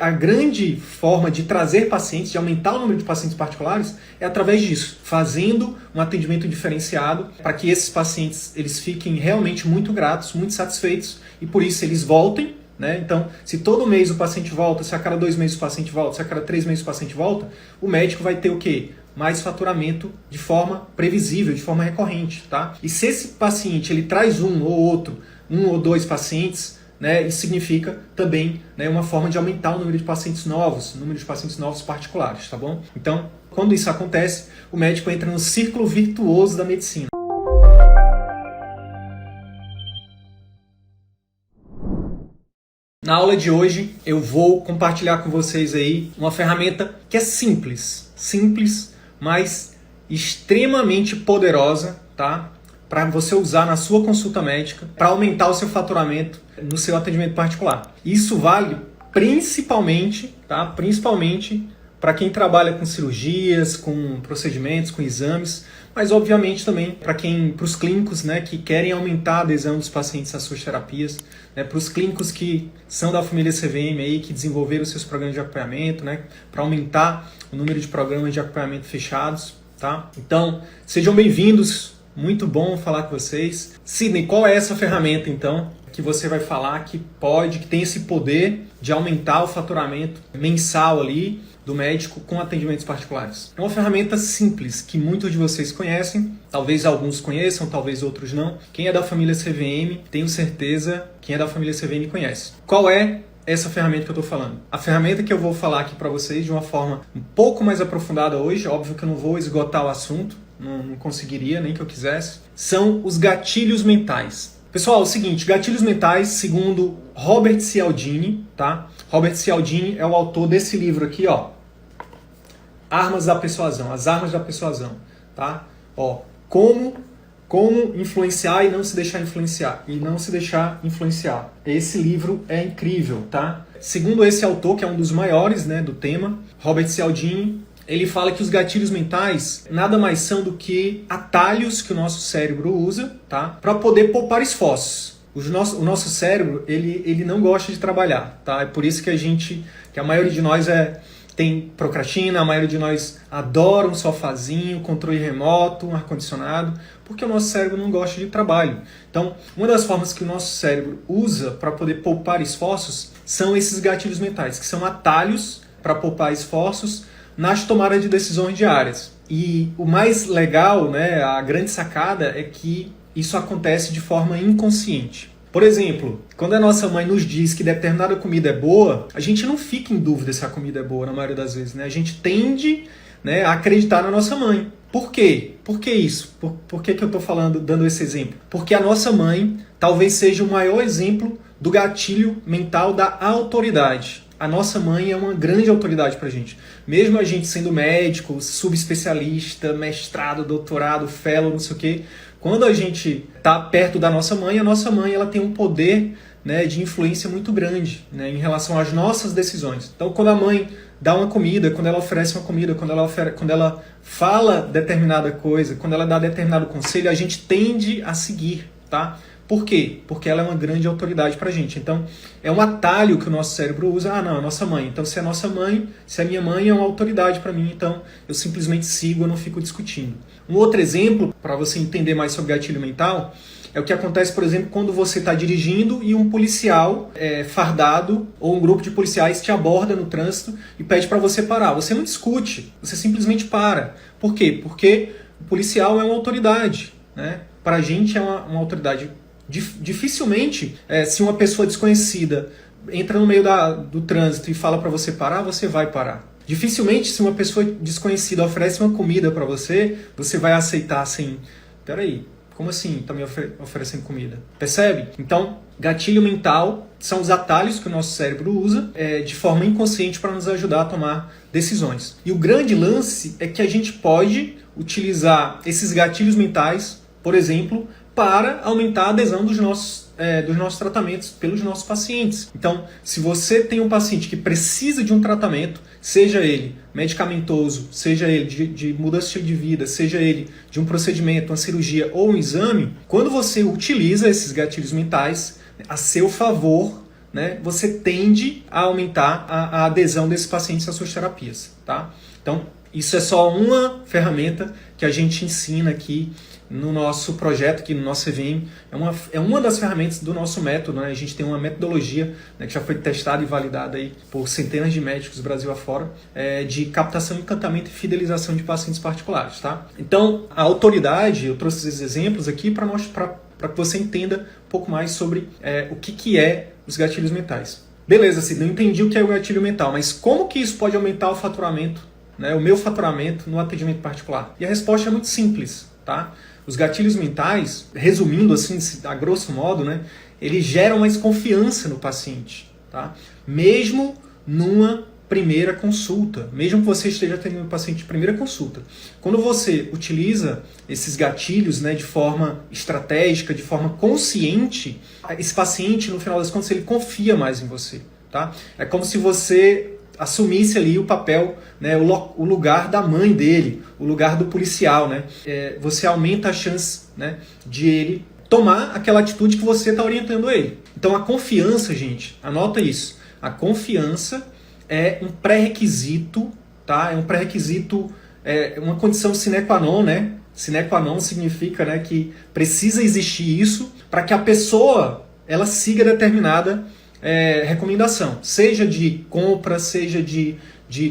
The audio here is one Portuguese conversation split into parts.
a grande forma de trazer pacientes, de aumentar o número de pacientes particulares, é através disso, fazendo um atendimento diferenciado para que esses pacientes eles fiquem realmente muito gratos, muito satisfeitos e por isso eles voltem. Né? Então, se todo mês o paciente volta, se a cada 2 meses o paciente volta, se a cada 3 meses o paciente volta, o médico vai ter o quê? Mais faturamento de forma previsível, de forma recorrente. Tá? E se esse paciente ele traz um ou dois pacientes, né, isso significa também, né, uma forma de aumentar o número de pacientes novos, particulares. Tá bom? Então, quando isso acontece, o médico entra no círculo virtuoso da medicina. Na aula de hoje eu vou compartilhar com vocês aí uma ferramenta que é simples, mas extremamente poderosa, tá? Para você usar na sua consulta médica, para aumentar o seu faturamento no seu atendimento particular. Isso vale principalmente, tá? Principalmente para quem trabalha com cirurgias, com procedimentos, com exames, mas obviamente também para os clínicos, né, que querem aumentar a adesão dos pacientes às suas terapias, né, para os clínicos que são da família CVM aí, que desenvolveram os seus programas de acompanhamento, né, para aumentar o número de programas de acompanhamento fechados, tá? Então, sejam bem-vindos, muito bom falar com vocês. Sidney, qual é essa ferramenta então que você vai falar que tem esse poder de aumentar o faturamento mensal ali do médico com atendimentos particulares? É uma ferramenta simples que muitos de vocês conhecem, talvez alguns conheçam, talvez outros não. Quem é da família CVM, tenho certeza, quem é da família CVM conhece. Qual é essa ferramenta que eu estou falando? A ferramenta que eu vou falar aqui para vocês de uma forma um pouco mais aprofundada hoje, óbvio que eu não vou esgotar o assunto, não conseguiria nem que eu quisesse, são os gatilhos mentais. Pessoal, é o seguinte, gatilhos mentais, segundo Robert Cialdini, tá? Robert Cialdini é o autor desse livro aqui, ó, Armas da Persuasão, As Armas da Persuasão, tá? Ó, como influenciar e não se deixar influenciar. Esse livro é incrível, tá? Segundo esse autor, que é um dos maiores, né, do tema, Robert Cialdini, ele fala que os gatilhos mentais nada mais são do que atalhos que o nosso cérebro usa, tá? Para poder poupar esforços. O nosso cérebro, ele não gosta de trabalhar, tá? É por isso que a maioria de nós tem procrastina, a maioria de nós adora um sofazinho, controle remoto, um ar-condicionado, porque o nosso cérebro não gosta de trabalho. Então, uma das formas que o nosso cérebro usa para poder poupar esforços são esses gatilhos mentais, que são atalhos para poupar esforços nas tomadas de decisões diárias. E o mais legal, né, a grande sacada é que isso acontece de forma inconsciente. Por exemplo, quando a nossa mãe nos diz que determinada comida é boa, a gente não fica em dúvida se a comida é boa na maioria das vezes, né? A gente tende, né, a acreditar na nossa mãe. Por quê? Por que isso? Por que eu estou dando esse exemplo? Porque a nossa mãe talvez seja o maior exemplo do gatilho mental da autoridade. A nossa mãe é uma grande autoridade pra gente. Mesmo a gente sendo médico, subespecialista, mestrado, doutorado, fellow, não sei o quê, quando a gente tá perto da nossa mãe, a nossa mãe ela tem um poder, né, de influência muito grande, né, em relação às nossas decisões. Então, quando a mãe dá uma comida, quando ela oferece uma comida, quando ela fala determinada coisa, quando ela dá determinado conselho, a gente tende a seguir, tá? Por quê? Porque ela é uma grande autoridade pra gente. Então, é um atalho que o nosso cérebro usa. Ah, não, é nossa mãe. Então, se é nossa mãe, se a minha mãe é uma autoridade pra mim, então eu simplesmente sigo, eu não fico discutindo. Um outro exemplo, para você entender mais sobre gatilho mental, é o que acontece, por exemplo, quando você está dirigindo e um policial fardado ou um grupo de policiais te aborda no trânsito e pede para você parar. Você não discute, você simplesmente para. Por quê? Porque o policial é uma autoridade, né? Para a gente é uma autoridade. Dificilmente, se uma pessoa desconhecida entra no meio do trânsito e fala para você parar, você vai parar. Dificilmente, se uma pessoa desconhecida oferece uma comida para você, você vai aceitar assim, peraí, como assim tá me oferecendo comida? Percebe? Então, gatilho mental são os atalhos que o nosso cérebro usa de forma inconsciente para nos ajudar a tomar decisões. E o grande lance é que a gente pode utilizar esses gatilhos mentais, por exemplo, para aumentar a adesão dos nossos tratamentos pelos nossos pacientes. Então, se você tem um paciente que precisa de um tratamento, seja ele medicamentoso, seja ele de mudança de estilo de vida, seja ele de um procedimento, uma cirurgia ou um exame, quando você utiliza esses gatilhos mentais a seu favor, né, você tende a aumentar a adesão desses pacientes às suas terapias, tá? Então, isso é só uma ferramenta que a gente ensina aqui no nosso projeto, aqui no nosso CVM. É uma das ferramentas do nosso método, né? A gente tem uma metodologia, né, que já foi testada e validada aí por centenas de médicos Brasil afora, de captação, encantamento e fidelização de pacientes particulares, tá? Então, a autoridade, eu trouxe esses exemplos aqui para que você entenda um pouco mais sobre o que é os gatilhos mentais. Beleza, Cid, não entendi o que é o gatilho mental, mas como que isso pode aumentar o faturamento, né, o meu faturamento no atendimento particular? E a resposta é muito simples, tá? Os gatilhos mentais, resumindo assim, a grosso modo, né, eles geram mais confiança no paciente, tá? Mesmo numa primeira consulta, mesmo que você esteja atendendo um paciente de primeira consulta. Quando você utiliza esses gatilhos, né, de forma estratégica, de forma consciente, esse paciente, no final das contas, ele confia mais em você, tá? É como se você assumisse ali o papel, né, o lugar da mãe dele, o lugar do policial, né? Você aumenta a chance, né, de ele tomar aquela atitude que você está orientando ele. Então a confiança, gente, anota isso. A confiança é um pré-requisito, tá? É um pré-requisito, uma condição sine qua non, né? Sine qua non significa, né, que precisa existir isso para que a pessoa ela siga determinada recomendação, seja de compra, seja de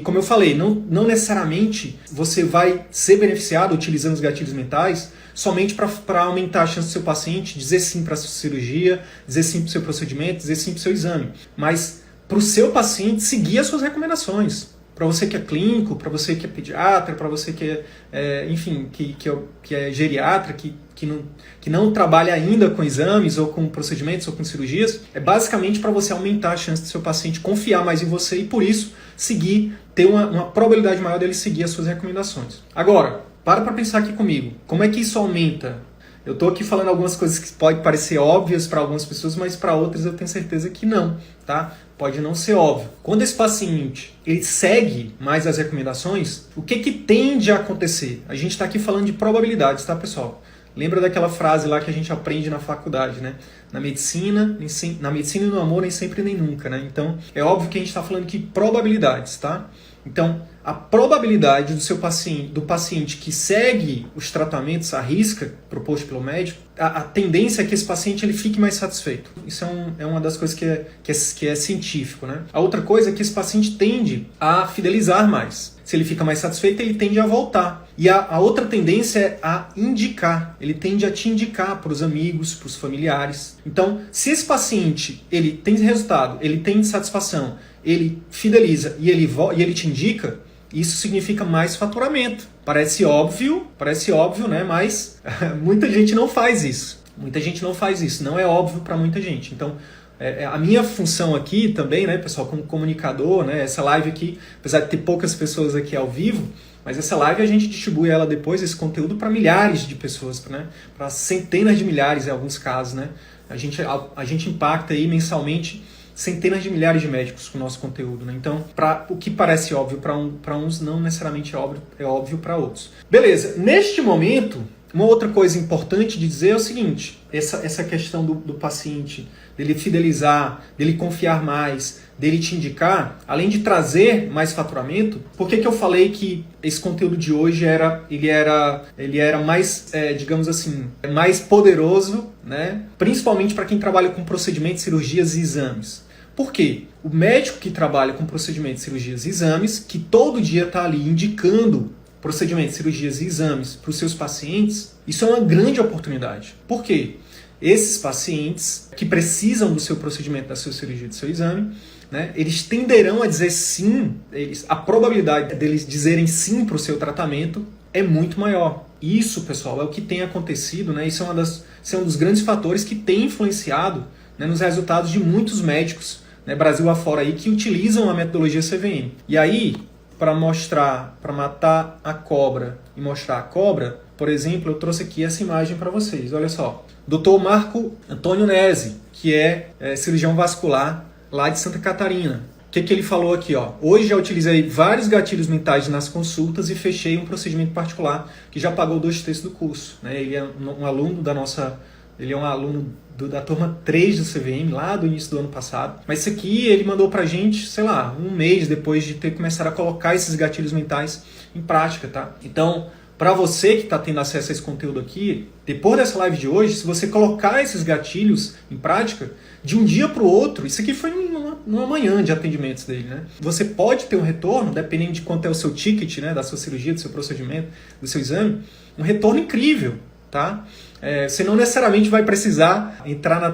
como eu falei, não necessariamente você vai ser beneficiado utilizando os gatilhos mentais somente para aumentar a chance do seu paciente dizer sim para a sua cirurgia, dizer sim para o seu procedimento, dizer sim para o seu exame, mas para o seu paciente seguir as suas recomendações. Para você que é clínico, para você que é pediatra, para você que enfim, que é geriatra, que não trabalha ainda com exames ou com procedimentos ou com cirurgias, é basicamente para você aumentar a chance do seu paciente confiar mais em você e por isso ter uma probabilidade maior dele seguir as suas recomendações. Agora, para pensar aqui comigo, como é que isso aumenta? Eu estou aqui falando algumas coisas que podem parecer óbvias para algumas pessoas, mas para outras eu tenho certeza que não, tá? Pode não ser óbvio. Quando esse paciente ele segue mais as recomendações, o que tende a acontecer? A gente está aqui falando de probabilidades, tá, pessoal? Lembra daquela frase lá que a gente aprende na faculdade, né? Na medicina e no amor, nem sempre nem nunca, né? Então, é óbvio que a gente está falando de probabilidades, tá? Então, a probabilidade do paciente que segue os tratamentos à risca proposto pelo médico, a tendência é que esse paciente ele fique mais satisfeito. Isso é uma das coisas que é científico, né? A outra coisa é que esse paciente tende a fidelizar mais. Se ele fica mais satisfeito, ele tende a voltar. E a outra tendência é a indicar. Ele tende a te indicar para os amigos, para os familiares. Então, se esse paciente ele tem resultado, ele tem satisfação, ele fideliza e ele te indica, isso significa mais faturamento. Parece óbvio, né? Mas muita gente não faz isso. Não é óbvio para muita gente. Então, a minha função aqui também, né, pessoal, como comunicador, né, essa live aqui, apesar de ter poucas pessoas aqui ao vivo, mas essa live a gente distribui ela depois, esse conteúdo, para milhares de pessoas, né, para centenas de milhares em alguns casos, né. A gente impacta aí mensalmente centenas de milhares de médicos com o nosso conteúdo, né? Então, o que parece óbvio para uns, não necessariamente é óbvio para outros. Beleza, neste momento, uma outra coisa importante de dizer é o seguinte, essa questão do paciente, dele fidelizar, dele confiar mais, dele te indicar, além de trazer mais faturamento, por que eu falei que esse conteúdo de hoje ele era mais, digamos assim, mais poderoso, né? Principalmente para quem trabalha com procedimentos, cirurgias e exames. Por quê? O médico que trabalha com procedimentos, cirurgias e exames, que todo dia está ali indicando procedimentos, cirurgias e exames para os seus pacientes, isso é uma grande oportunidade. Por quê? Esses pacientes que precisam do seu procedimento, da sua cirurgia, do seu exame, né, eles tenderão a dizer sim, a probabilidade deles dizerem sim para o seu tratamento é muito maior. Isso, pessoal, é o que tem acontecido, né? Isso é um dos grandes fatores que tem influenciado, né, nos resultados de muitos médicos, né, Brasil afora aí, que utilizam a metodologia CVM. E aí, para matar a cobra e mostrar a cobra, por exemplo, eu trouxe aqui essa imagem para vocês. Olha só. Dr. Marco Antônio Nesi, que é cirurgião vascular lá de Santa Catarina. O que ele falou aqui? Ó? Hoje já utilizei vários gatilhos mentais nas consultas e fechei um procedimento particular que já pagou 2/3 do curso. Né? Ele é um aluno da nossa Ele é um aluno da turma 3 do CVM, lá do início do ano passado. Mas isso aqui ele mandou pra gente, sei lá, um mês depois de ter começado a colocar esses gatilhos mentais em prática, tá? Então, para você que está tendo acesso a esse conteúdo aqui, depois dessa live de hoje, se você colocar esses gatilhos em prática, de um dia para o outro, isso aqui foi numa manhã de atendimentos dele, né? Você pode ter um retorno, dependendo de quanto é o seu ticket, né, da sua cirurgia, do seu procedimento, do seu exame, um retorno incrível, tá? Você não necessariamente vai precisar entrar numa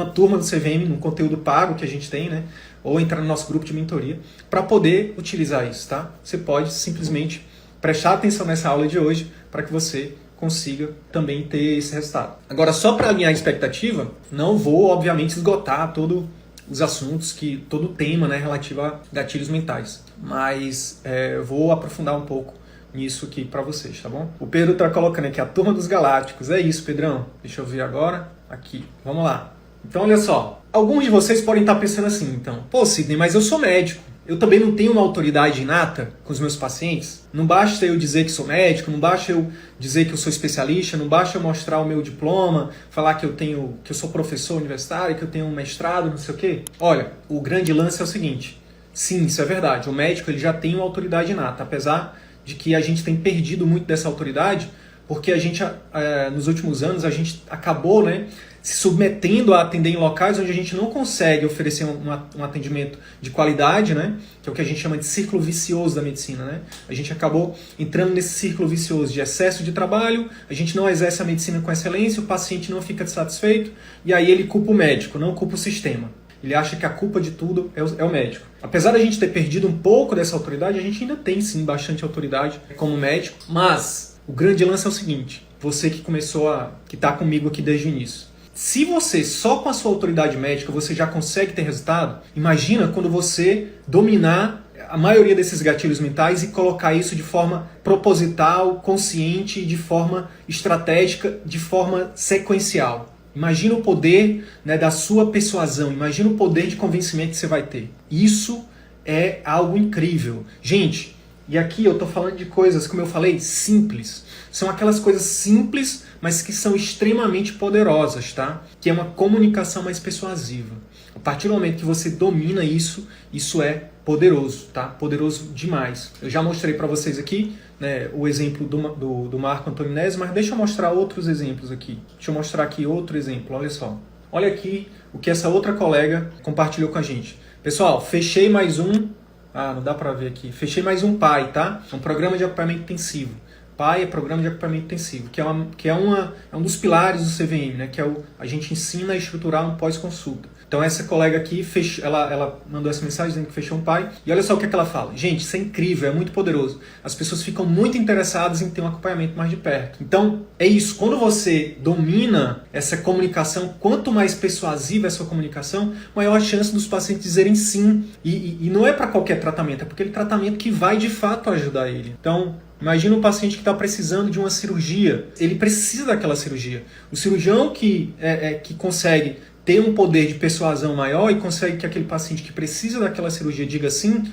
turma do CVM, num conteúdo pago que a gente tem, né? Ou entrar no nosso grupo de mentoria, para poder utilizar isso, tá? Você pode simplesmente prestar atenção nessa aula de hoje para que você consiga também ter esse resultado. Agora, só para alinhar a expectativa, não vou, obviamente, esgotar todos os assuntos, todo o tema, né, relativo a gatilhos mentais. Mas eu vou aprofundar um pouco nisso aqui para vocês, tá bom? O Pedro está colocando aqui a turma dos galácticos. É isso, Pedrão. Deixa eu ver agora. Aqui. Vamos lá. Então, olha só. Alguns de vocês podem estar pensando assim, então. Pô, Sidney, mas eu sou médico. Eu também não tenho uma autoridade inata com os meus pacientes. Não basta eu dizer que sou médico, não basta eu dizer que eu sou especialista, não basta eu mostrar o meu diploma, falar que eu sou professor universitário, que eu tenho um mestrado, não sei o quê. Olha, o grande lance é o seguinte. Sim, isso é verdade. O médico ele já tem uma autoridade inata, apesar de que a gente tem perdido muito dessa autoridade, porque a gente, nos últimos anos, a gente acabou, né, se submetendo a atender em locais onde a gente não consegue oferecer um atendimento de qualidade, né, que é o que a gente chama de círculo vicioso da medicina. Né? A gente acabou entrando nesse círculo vicioso de excesso de trabalho, a gente não exerce a medicina com excelência, o paciente não fica satisfeito, e aí ele culpa o médico, não culpa o sistema. Ele acha que a culpa de tudo é o médico. Apesar da gente ter perdido um pouco dessa autoridade, a gente ainda tem sim bastante autoridade como médico, mas o grande lance é o seguinte, você que está comigo aqui desde o início. Se você, só com a sua autoridade médica, você já consegue ter resultado, imagina quando você dominar a maioria desses gatilhos mentais e colocar isso de forma proposital, consciente, de forma estratégica, de forma sequencial. Imagina o poder, né, da sua persuasão, imagina o poder de convencimento que você vai ter. Isso é algo incrível. Gente, e aqui eu estou falando de coisas, como eu falei, simples. São aquelas coisas simples, mas que são extremamente poderosas, tá? Que é uma comunicação mais persuasiva. A partir do momento que você domina isso, isso é poderoso, tá? Poderoso demais. Eu já mostrei para vocês aqui, né, o exemplo do Marco Antônio Neves, mas deixa eu mostrar outros exemplos aqui. Deixa eu mostrar aqui outro exemplo, olha só. Olha aqui o que essa outra colega compartilhou com a gente. Pessoal, fechei mais um... não dá para ver aqui. Fechei mais um PAI, tá? Um programa de acompanhamento intensivo. PAI é programa de acompanhamento intensivo, que é um dos pilares do CVM, né? Que é a gente ensina a estruturar um pós-consulta. Então essa colega aqui, ela mandou essa mensagem dizendo que fechou um PAI. E olha só o que ela fala. Gente, isso é incrível, é muito poderoso. As pessoas ficam muito interessadas em ter um acompanhamento mais de perto. Então, é isso. Quando você domina essa comunicação, quanto mais persuasiva é a sua comunicação, maior a chance dos pacientes dizerem sim. E não é para qualquer tratamento, é para aquele tratamento que vai de fato ajudar ele. Então, imagina um paciente que está precisando de uma cirurgia. Ele precisa daquela cirurgia. O cirurgião que consegue ter um poder de persuasão maior e consegue que aquele paciente que precisa daquela cirurgia diga sim,